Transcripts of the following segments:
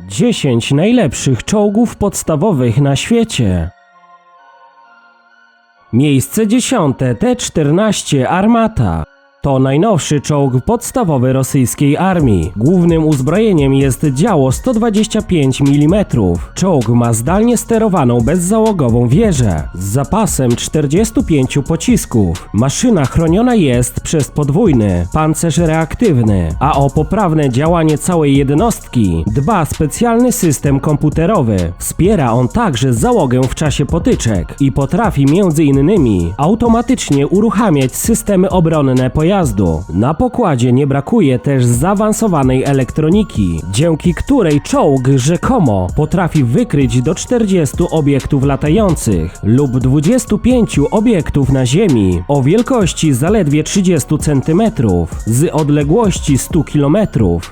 10 najlepszych czołgów podstawowych na świecie. Miejsce 10. T-14 Armata. To najnowszy czołg podstawowy rosyjskiej armii. Głównym uzbrojeniem jest działo 125 mm. Czołg ma zdalnie sterowaną bezzałogową wieżę z zapasem 45 pocisków. Maszyna chroniona jest przez podwójny pancerz reaktywny, a o poprawne działanie całej jednostki dba specjalny system komputerowy. Wspiera on także załogę w czasie potyczek i potrafi m.in. automatycznie uruchamiać systemy obronne pojazdu. Na pokładzie nie brakuje też zaawansowanej elektroniki, dzięki której czołg rzekomo potrafi wykryć do 40 obiektów latających lub 25 obiektów na ziemi o wielkości zaledwie 30 cm z odległości 100 km.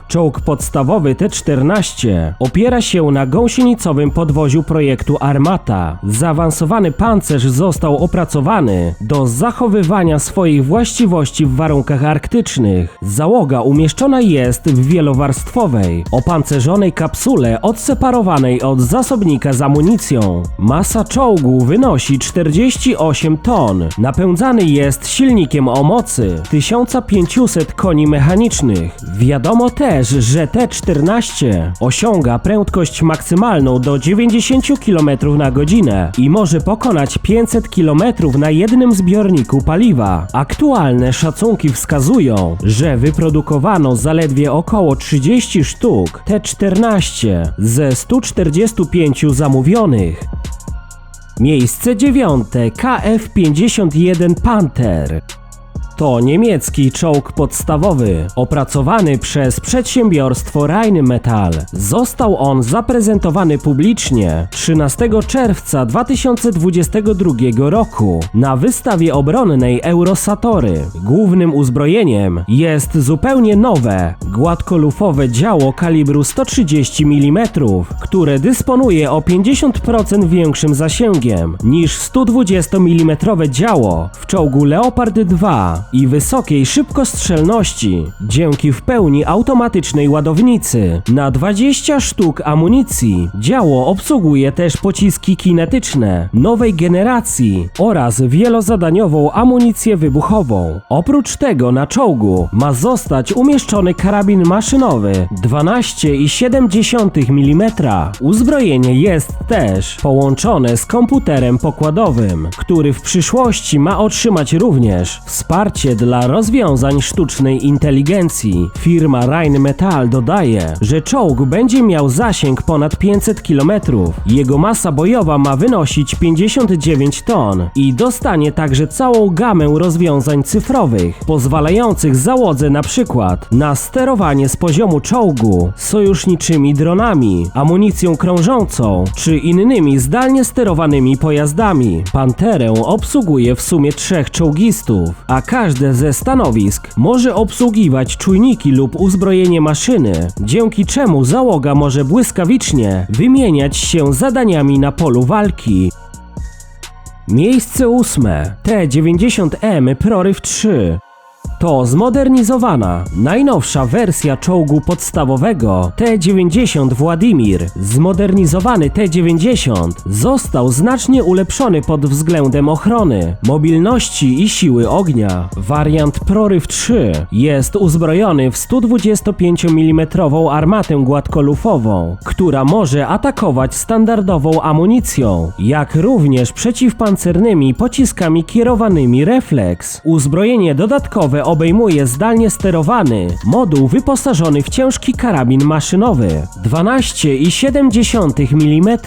Czołg podstawowy T-14 opiera się na gąsienicowym podwoziu projektu Armata. Zaawansowany pancerz został opracowany do zachowywania swoich właściwości w warunkach arktycznych. Załoga umieszczona jest w wielowarstwowej, opancerzonej kapsule odseparowanej od zasobnika z amunicją. Masa czołgu wynosi 48 ton. Napędzany jest silnikiem o mocy 1500 koni mechanicznych. Wiadomo też, że T-14 osiąga prędkość maksymalną do 90 km na godzinę i może pokonać 500 km na jednym zbiorniku paliwa. Aktualne szacunki wskazują, że wyprodukowano zaledwie około 30 sztuk T-14 ze 145 zamówionych. Miejsce 9. KF-51 Panther. To niemiecki czołg podstawowy, opracowany przez przedsiębiorstwo Rheinmetall. Został on zaprezentowany publicznie 13 czerwca 2022 roku na wystawie obronnej Eurosatory. Głównym uzbrojeniem jest zupełnie nowe, gładkolufowe działo kalibru 130 mm, które dysponuje o 50% większym zasięgiem niż 120 mm działo w czołgu Leopard 2 i wysokiej szybkostrzelności, dzięki w pełni automatycznej ładownicy na 20 sztuk amunicji. Działo obsługuje też pociski kinetyczne nowej generacji oraz wielozadaniową amunicję wybuchową. Oprócz tego na czołgu ma zostać umieszczony karabin maszynowy 12,7 mm. Uzbrojenie jest też połączone z komputerem pokładowym, który w przyszłości ma otrzymać również wsparcie dla rozwiązań sztucznej inteligencji. Firma Rheinmetall dodaje, że czołg będzie miał zasięg ponad 500 km. Jego masa bojowa ma wynosić 59 ton i dostanie także całą gamę rozwiązań cyfrowych, pozwalających załodze na przykład na sterowanie z poziomu czołgu sojuszniczymi dronami, amunicją krążącą czy innymi zdalnie sterowanymi pojazdami. Panterę obsługuje w sumie 3 czołgistów, a każde ze stanowisk może obsługiwać czujniki lub uzbrojenie maszyny, dzięki czemu załoga może błyskawicznie wymieniać się zadaniami na polu walki. Miejsce 8. T-90M Proryw 3. To zmodernizowana, najnowsza wersja czołgu podstawowego T-90 Władimir. Zmodernizowany T-90 został znacznie ulepszony pod względem ochrony, mobilności i siły ognia. Wariant Proryw 3 jest uzbrojony w 125 mm armatę gładkolufową, która może atakować standardową amunicją, jak również przeciwpancernymi pociskami kierowanymi refleks. Uzbrojenie dodatkowe obejmuje zdalnie sterowany moduł wyposażony w ciężki karabin maszynowy 12,7 mm.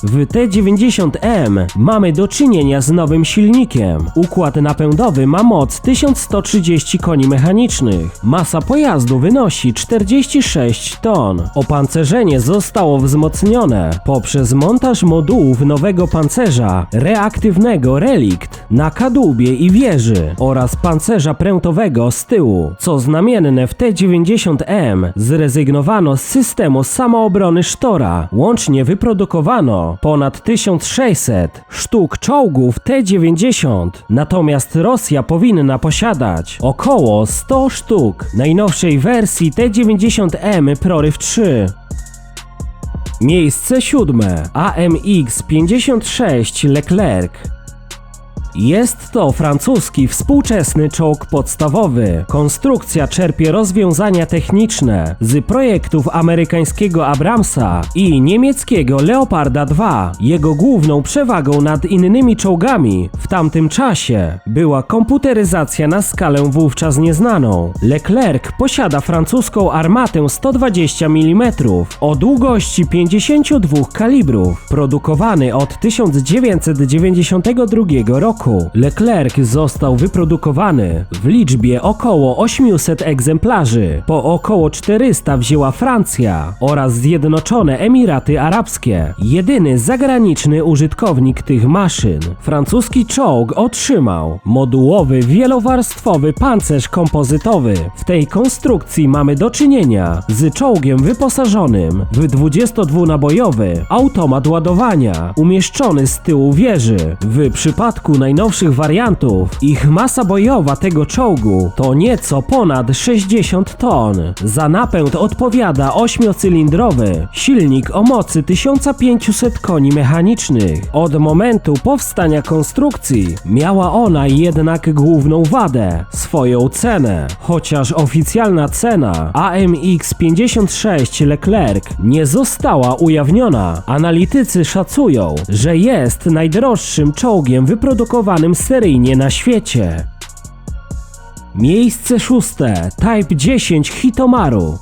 W T-90M mamy do czynienia z nowym silnikiem. Układ napędowy ma moc 1130 koni mechanicznych. Masa pojazdu wynosi 46 ton. Opancerzenie zostało wzmocnione poprzez montaż modułów nowego pancerza reaktywnego Relikt na kadłubie i wieży oraz pancerza prętowego z tyłu. Co znamienne, w T-90M zrezygnowano z systemu samoobrony Sztora. Łącznie wyprodukowano ponad 1600 sztuk czołgów T-90, natomiast Rosja powinna posiadać około 100 sztuk najnowszej wersji T-90M Proryw 3. Miejsce 7. AMX 56 Leclerc. Jest to francuski współczesny czołg podstawowy. Konstrukcja czerpie rozwiązania techniczne z projektów amerykańskiego Abramsa i niemieckiego Leoparda II. Jego główną przewagą nad innymi czołgami w tamtym czasie była komputeryzacja na skalę wówczas nieznaną. Leclerc posiada francuską armatę 120 mm o długości 52 kalibrów, produkowany od 1992 roku. Leclerc został wyprodukowany w liczbie około 800 egzemplarzy. Po około 400 wzięła Francja oraz Zjednoczone Emiraty Arabskie. Jedyny zagraniczny użytkownik tych maszyn. Francuski czołg otrzymał modułowy, wielowarstwowy pancerz kompozytowy. W tej konstrukcji mamy do czynienia z czołgiem wyposażonym w 22-nabojowy automat ładowania umieszczony z tyłu wieży. W przypadku najnowszych wariantów ich masa bojowa tego czołgu to nieco ponad 60 ton. Za napęd odpowiada 8-cylindrowy silnik o mocy 1500 koni mechanicznych. Od momentu powstania konstrukcji miała ona jednak główną wadę, swoją cenę. Chociaż oficjalna cena AMX 56 Leclerc nie została ujawniona, analitycy szacują, że jest najdroższym czołgiem wyprodukowanym seryjnie na świecie. Miejsce 6. Type 10 Hitomaru.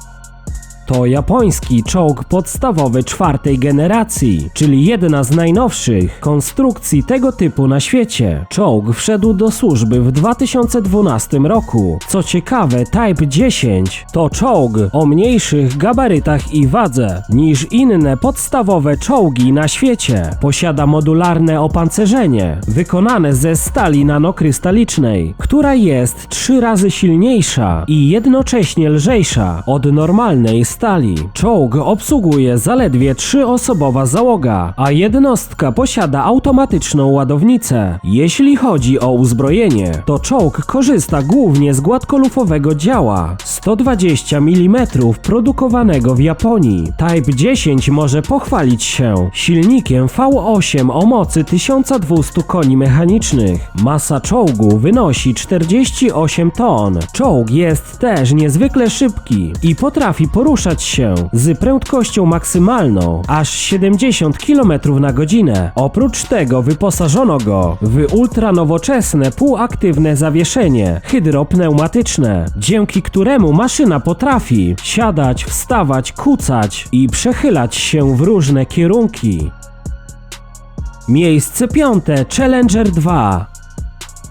To japoński czołg podstawowy czwartej generacji, czyli jedna z najnowszych konstrukcji tego typu na świecie. Czołg wszedł do służby w 2012 roku. Co ciekawe, Type 10 to czołg o mniejszych gabarytach i wadze niż inne podstawowe czołgi na świecie. Posiada modularne opancerzenie wykonane ze stali nanokrystalicznej, która jest 3 razy silniejsza i jednocześnie lżejsza od normalnej stali. Czołg obsługuje zaledwie 3-osobowa załoga, a jednostka posiada automatyczną ładownicę. Jeśli chodzi o uzbrojenie, to czołg korzysta głównie z gładkolufowego działa 120 mm produkowanego w Japonii. Type 10 może pochwalić się silnikiem V8 o mocy 1200 koni mechanicznych. Masa czołgu wynosi 48 ton. Czołg jest też niezwykle szybki i potrafi poruszać się z prędkością maksymalną aż 70 km na godzinę. Oprócz tego wyposażono go w ultranowoczesne półaktywne zawieszenie hydropneumatyczne, dzięki któremu maszyna potrafi siadać, wstawać, kucać i przechylać się w różne kierunki. Miejsce 5. Challenger 2.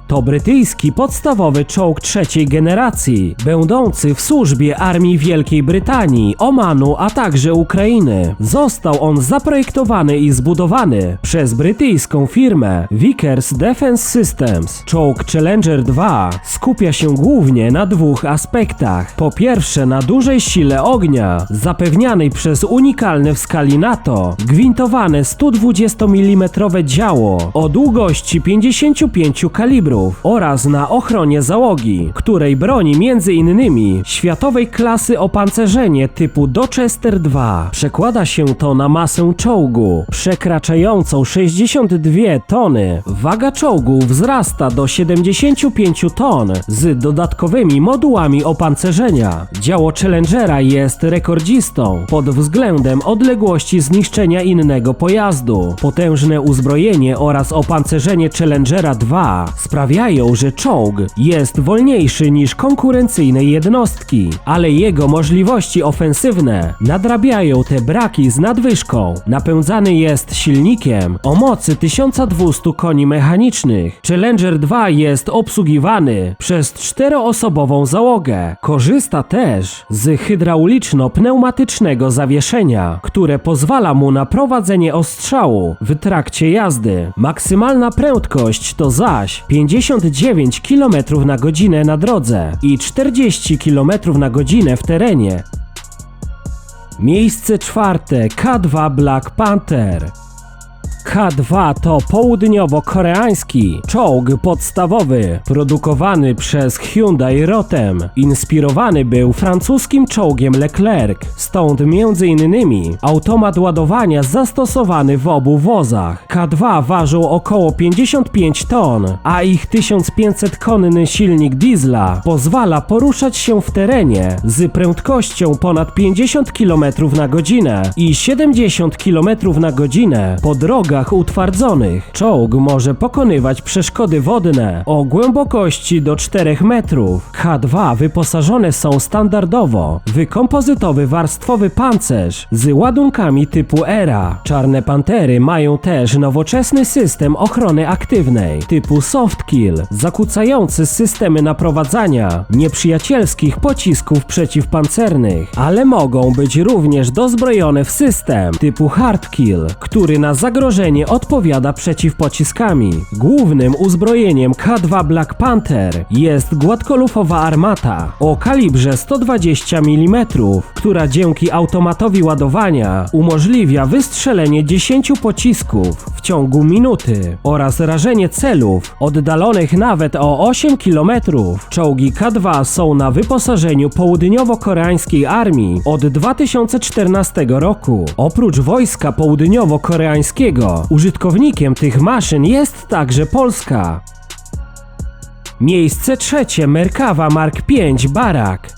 To brytyjski podstawowy czołg trzeciej generacji, będący w służbie armii Wielkiej Brytanii, Omanu, a także Ukrainy. Został on zaprojektowany i zbudowany przez brytyjską firmę Vickers Defence Systems. Czołg Challenger 2 skupia się głównie na 2 aspektach. Po pierwsze, na dużej sile ognia, zapewnianej przez unikalne w skali NATO, gwintowane 120 mm działo o długości 55 kalibrów, oraz na ochronie załogi, której broni m.in. światowej klasy opancerzenie typu Dorchester 2. Przekłada się to na masę czołgu przekraczającą 62 tony. Waga czołgu wzrasta do 75 ton z dodatkowymi modułami opancerzenia. Działo Challengera jest rekordzistą pod względem odległości zniszczenia innego pojazdu. Potężne uzbrojenie oraz opancerzenie Challengera 2 sprawiają, że czołg jest wolniejszy niż konkurencyjne jednostki, ale jego możliwości ofensywne nadrabiają te braki z nadwyżką. Napędzany jest silnikiem o mocy 1200 koni mechanicznych. Challenger 2 jest obsługiwany przez 4-osobową załogę. Korzysta też z hydrauliczno-pneumatycznego zawieszenia, które pozwala mu na prowadzenie ostrzału w trakcie jazdy. Maksymalna prędkość to zaś 59 km na godzinę na drodze i 40 km na godzinę w terenie. Miejsce 4. K2 Black Panther. K2 to południowo-koreański czołg podstawowy, produkowany przez Hyundai Rotem. Inspirowany był francuskim czołgiem Leclerc, stąd m.in. automat ładowania zastosowany w obu wozach. K2 ważył około 55 ton, a ich 1500-konny silnik diesla pozwala poruszać się w terenie z prędkością ponad 50 km na godzinę i 70 km na godzinę po drogach utwardzonych. Czołg może pokonywać przeszkody wodne o głębokości do 4 metrów. K2 wyposażone są standardowo w kompozytowy warstwowy pancerz z ładunkami typu ERA. Czarne Pantery mają też nowoczesny system ochrony aktywnej typu Softkill, zakłócający systemy naprowadzania nieprzyjacielskich pocisków przeciwpancernych, ale mogą być również dozbrojone w system typu Hardkill, który na zagrożenie odpowiada przeciwpociskami. Głównym uzbrojeniem K2 Black Panther jest gładkolufowa armata o kalibrze 120 mm, która dzięki automatowi ładowania umożliwia wystrzelenie 10 pocisków w ciągu minuty oraz rażenie celów oddalonych nawet o 8 km. Czołgi K2 są na wyposażeniu południowo-koreańskiej armii od 2014 roku. Oprócz wojska południowo-koreańskiego, użytkownikiem tych maszyn jest także Polska. Miejsce trzecie: Merkawa Mark V Barak.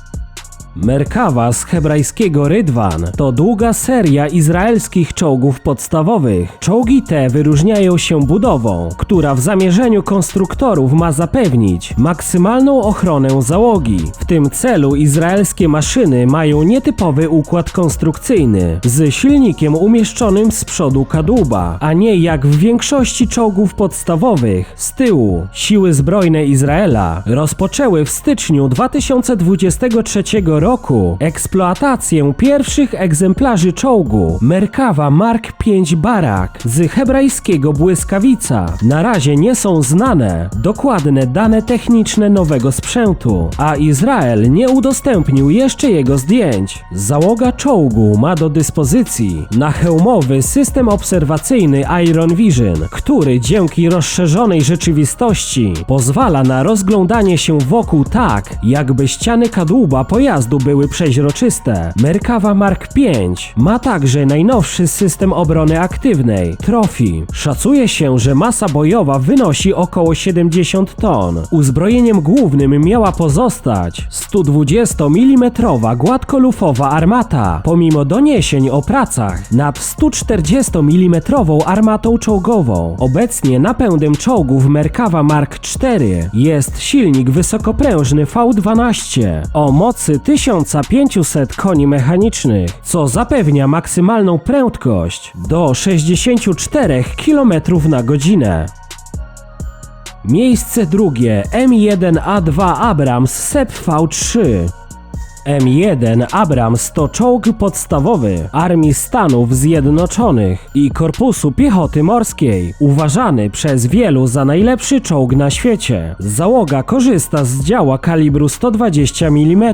Merkawa z hebrajskiego Rydwan to długa seria izraelskich czołgów podstawowych. Czołgi te wyróżniają się budową, która w zamierzeniu konstruktorów ma zapewnić maksymalną ochronę załogi. W tym celu izraelskie maszyny mają nietypowy układ konstrukcyjny z silnikiem umieszczonym z przodu kadłuba, a nie jak w większości czołgów podstawowych z tyłu. Siły zbrojne Izraela rozpoczęły w styczniu 2023 roku eksploatację pierwszych egzemplarzy czołgu Merkawa Mark V Barak z hebrajskiego błyskawica. Na razie nie są znane dokładne dane techniczne nowego sprzętu, a Izrael nie udostępnił jeszcze jego zdjęć. Załoga czołgu ma do dyspozycji nahełmowy system obserwacyjny Iron Vision, który dzięki rozszerzonej rzeczywistości pozwala na rozglądanie się wokół tak, jakby ściany kadłuba pojazdu były przeźroczyste. Merkawa Mark V ma także najnowszy system obrony aktywnej Trophy. Szacuje się, że masa bojowa wynosi około 70 ton. Uzbrojeniem głównym miała pozostać 120 mm gładkolufowa armata, pomimo doniesień o pracach nad 140 mm armatą czołgową. Obecnie napędem czołgów Merkawa Mark IV jest silnik wysokoprężny V12 o mocy 1500 koni mechanicznych, co zapewnia maksymalną prędkość do 64 km na godzinę. Miejsce drugie: M1A2 Abrams SEP V3. M1 Abrams to czołg podstawowy Armii Stanów Zjednoczonych i Korpusu Piechoty Morskiej, uważany przez wielu za najlepszy czołg na świecie. Załoga korzysta z działa kalibru 120 mm,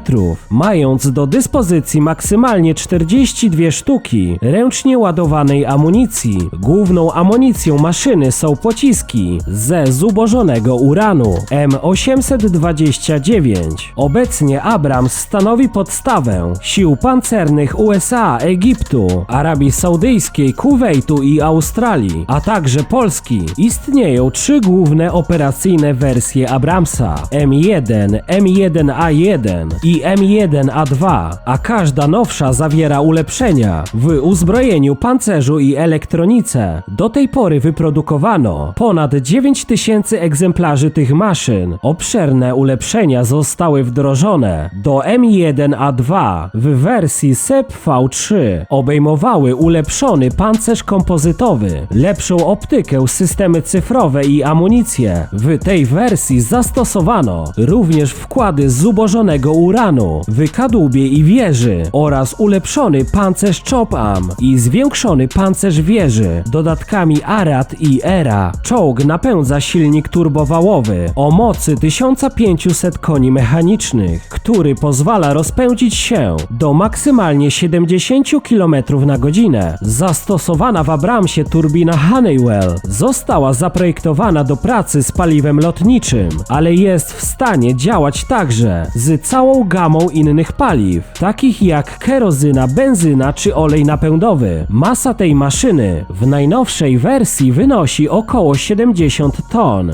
mając do dyspozycji maksymalnie 42 sztuki ręcznie ładowanej amunicji. Główną amunicją maszyny są pociski ze zubożonego uranu M829. Obecnie Abrams stanowi podstawę sił pancernych USA, Egiptu, Arabii Saudyjskiej, Kuwejtu i Australii, a także Polski. Istnieją 3 główne operacyjne wersje Abramsa: M1, M1A1 i M1A2, a każda nowsza zawiera ulepszenia w uzbrojeniu, pancerzu i elektronice. Do tej pory wyprodukowano ponad 9000 egzemplarzy tych maszyn. Obszerne ulepszenia zostały wdrożone do M1A2 w wersji SEP V3. Obejmowały ulepszony pancerz kompozytowy, lepszą optykę, systemy cyfrowe i amunicję. W tej wersji zastosowano również wkłady z zubożonego uranu w kadłubie i wieży oraz ulepszony pancerz Chop-Am i zwiększony pancerz wieży dodatkami Arad i ERA. Czołg napędza silnik turbowałowy o mocy 1500 koni mechanicznych, który pozwala rozpędzić się do maksymalnie 70 km na godzinę. Zastosowana w Abramsie turbina Honeywell została zaprojektowana do pracy z paliwem lotniczym, ale jest w stanie działać także z całą gamą innych paliw, takich jak kerozyna, benzyna czy olej napędowy. Masa tej maszyny w najnowszej wersji wynosi około 70 ton.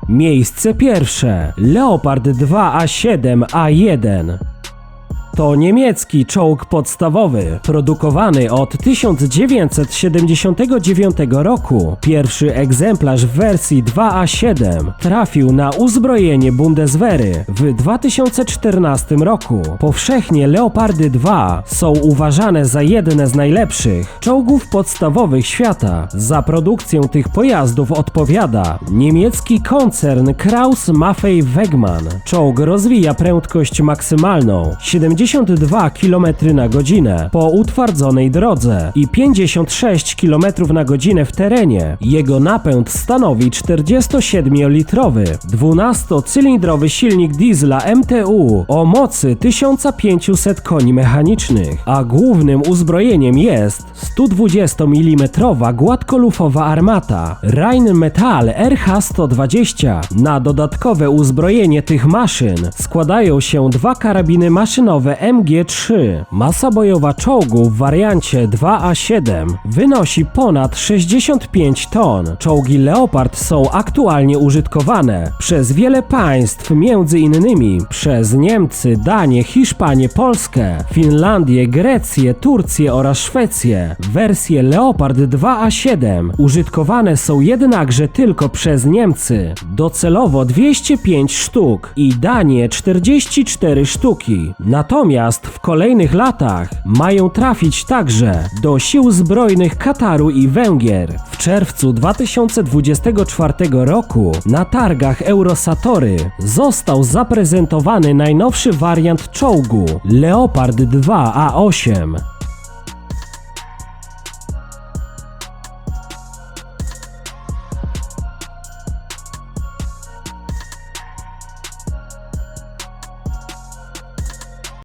Miejsce pierwsze. Leopard 2A7A1. To niemiecki czołg podstawowy, produkowany od 1979 roku. Pierwszy egzemplarz w wersji 2A7 trafił na uzbrojenie Bundeswehry w 2014 roku. Powszechnie Leopardy 2 są uważane za jedne z najlepszych czołgów podstawowych świata. Za produkcję tych pojazdów odpowiada niemiecki koncern Krauss-Maffei-Wegmann. Czołg rozwija prędkość maksymalną 72 km na godzinę po utwardzonej drodze i 56 km na godzinę w terenie. Jego napęd stanowi 47-litrowy, 12-cylindrowy silnik diesla MTU o mocy 1500 koni mechanicznych, a głównym uzbrojeniem jest 120 mm gładkolufowa armata Rheinmetall RH-120. Na dodatkowe uzbrojenie tych maszyn składają się dwa karabiny maszynowe MG3. Masa bojowa czołgu w wariancie 2A7 wynosi ponad 65 ton. Czołgi Leopard są aktualnie użytkowane przez wiele państw, między innymi przez Niemcy, Danię, Hiszpanię, Polskę, Finlandię, Grecję, Turcję oraz Szwecję. Wersje Leopard 2A7 użytkowane są jednakże tylko przez Niemcy, docelowo 205 sztuk i Danię 44 sztuki. Natomiast w kolejnych latach mają trafić także do sił zbrojnych Kataru i Węgier. W czerwcu 2024 roku na targach Eurosatory został zaprezentowany najnowszy wariant czołgu Leopard 2A8.